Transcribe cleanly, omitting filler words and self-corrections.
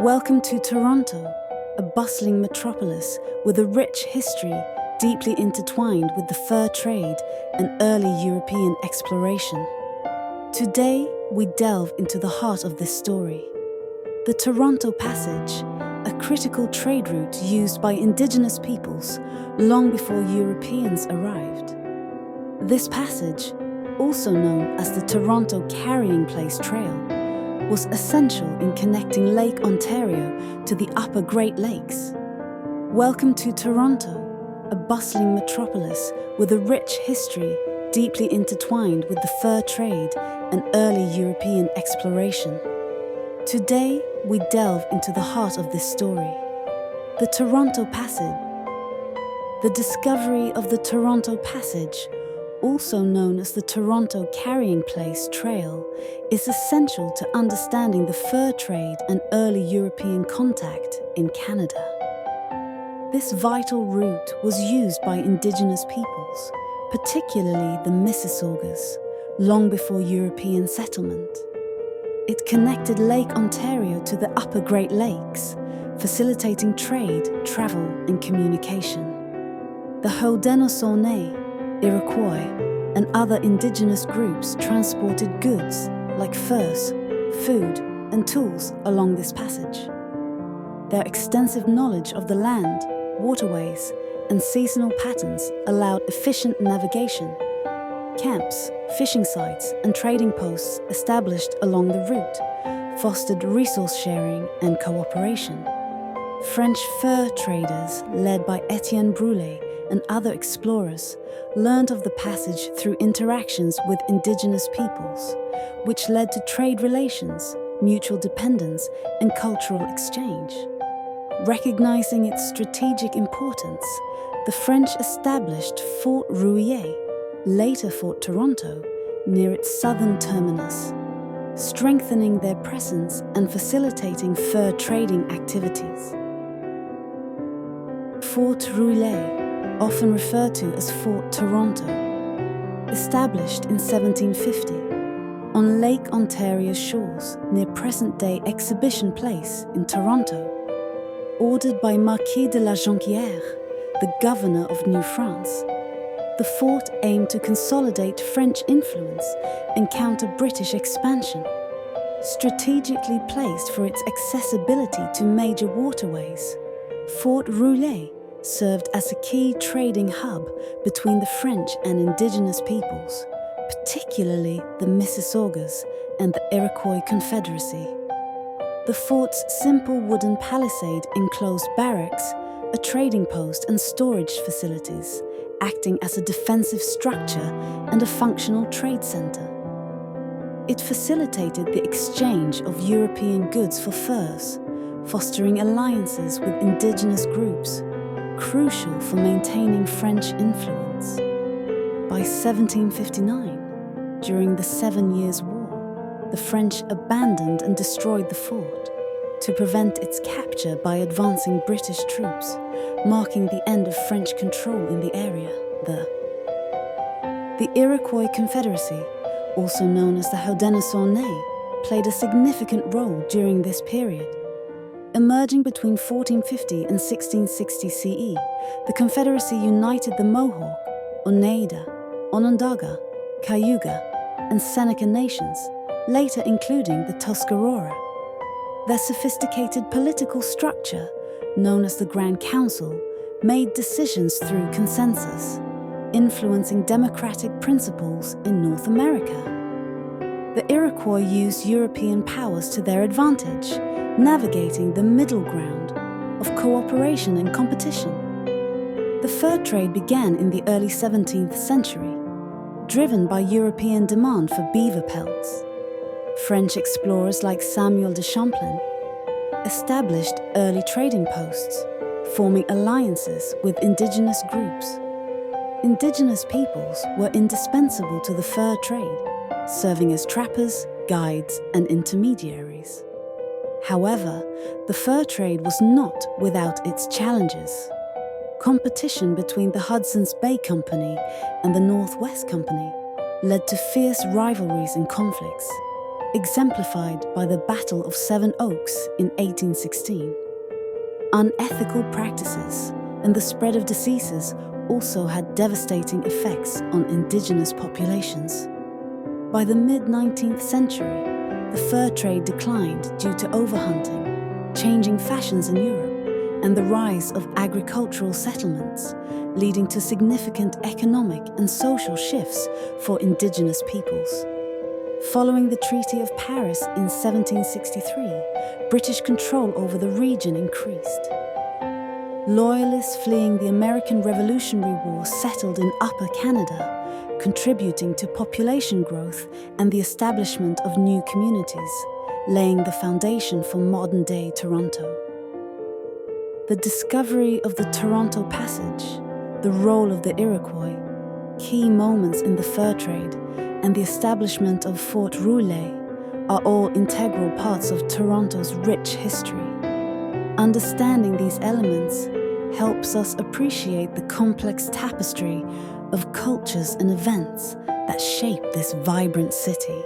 Welcome to Toronto, a bustling metropolis with a rich history deeply intertwined with the fur trade and early European exploration. Today, we delve into the heart of this story. The Toronto Passage, a critical trade route used by Indigenous peoples long before Europeans arrived. This passage, also known as the Toronto Carrying Place Trail, was essential in connecting Lake Ontario to the upper Great Lakes. Welcome to Toronto, a bustling metropolis with a rich history deeply intertwined with the fur trade and early European exploration. Today, we delve into the heart of this story. The Toronto Passage. The discovery of the Toronto Passage, also known as the Toronto Carrying Place Trail, is essential to understanding the fur trade and early European contact in Canada. This vital route was used by Indigenous peoples, particularly the Mississaugas, long before European settlement. It connected Lake Ontario to the upper Great Lakes, facilitating trade, travel, and communication. The Haudenosaunee, Iroquois, and other Indigenous groups transported goods like furs, food, and tools along this passage. Their extensive knowledge of the land, waterways, and seasonal patterns allowed efficient navigation. Camps, fishing sites, and trading posts established along the route fostered resource sharing and cooperation. French fur traders, led by Etienne Brulé and other explorers, learned of the passage through interactions with Indigenous peoples, which led to trade relations, mutual dependence, and cultural exchange. Recognizing its strategic importance, the French established Fort Rouillé, later Fort Toronto, near its southern terminus, strengthening their presence and facilitating fur trading activities. Fort Rouillé, often referred to as Fort Toronto, established in 1750 on Lake Ontario's shores near present-day Exhibition Place in Toronto. Ordered by Marquis de la Jonquière, the governor of New France, the fort aimed to consolidate French influence and counter British expansion. Strategically placed for its accessibility to major waterways, Fort Rouillé served as a key trading hub between the French and Indigenous peoples, particularly the Mississaugas and the Iroquois Confederacy. The fort's simple wooden palisade enclosed barracks, a trading post and storage facilities, acting as a defensive structure and a functional trade center. It facilitated the exchange of European goods for furs, fostering alliances with Indigenous groups, crucial for maintaining French influence. By 1759, during the 7 Years' War, the French abandoned and destroyed the fort to prevent its capture by advancing British troops, marking the end of French control in the area. The Iroquois Confederacy, also known as the Haudenosaunee, played a significant role during this period. Emerging between 1450 and 1660 CE, the Confederacy united the Mohawk, Oneida, Onondaga, Cayuga, and Seneca nations, later including the Tuscarora. Their sophisticated political structure, known as the Grand Council, made decisions through consensus, influencing democratic principles in North America. The Iroquois used European powers to their advantage, navigating the middle ground of cooperation and competition. The fur trade began in the early 17th century, driven by European demand for beaver pelts. French explorers like Samuel de Champlain established early trading posts, forming alliances with Indigenous groups. Indigenous peoples were indispensable to the fur trade, serving as trappers, guides, and intermediaries. However, the fur trade was not without its challenges. Competition between the Hudson's Bay Company and the Northwest Company led to fierce rivalries and conflicts, exemplified by the Battle of Seven Oaks in 1816. Unethical practices and the spread of diseases also had devastating effects on indigenous populations. By the mid-19th century, the fur trade declined due to overhunting, changing fashions in Europe, and the rise of agricultural settlements, leading to significant economic and social shifts for indigenous peoples. Following the Treaty of Paris in 1763, British control over the region increased. Loyalists fleeing the American Revolutionary War settled in Upper Canada, contributing to population growth and the establishment of new communities, laying the foundation for modern-day Toronto. The discovery of the Toronto Passage, the role of the Iroquois, key moments in the fur trade, and the establishment of Fort Rouillé are all integral parts of Toronto's rich history. Understanding these elements helps us appreciate the complex tapestry of cultures and events that shape this vibrant city.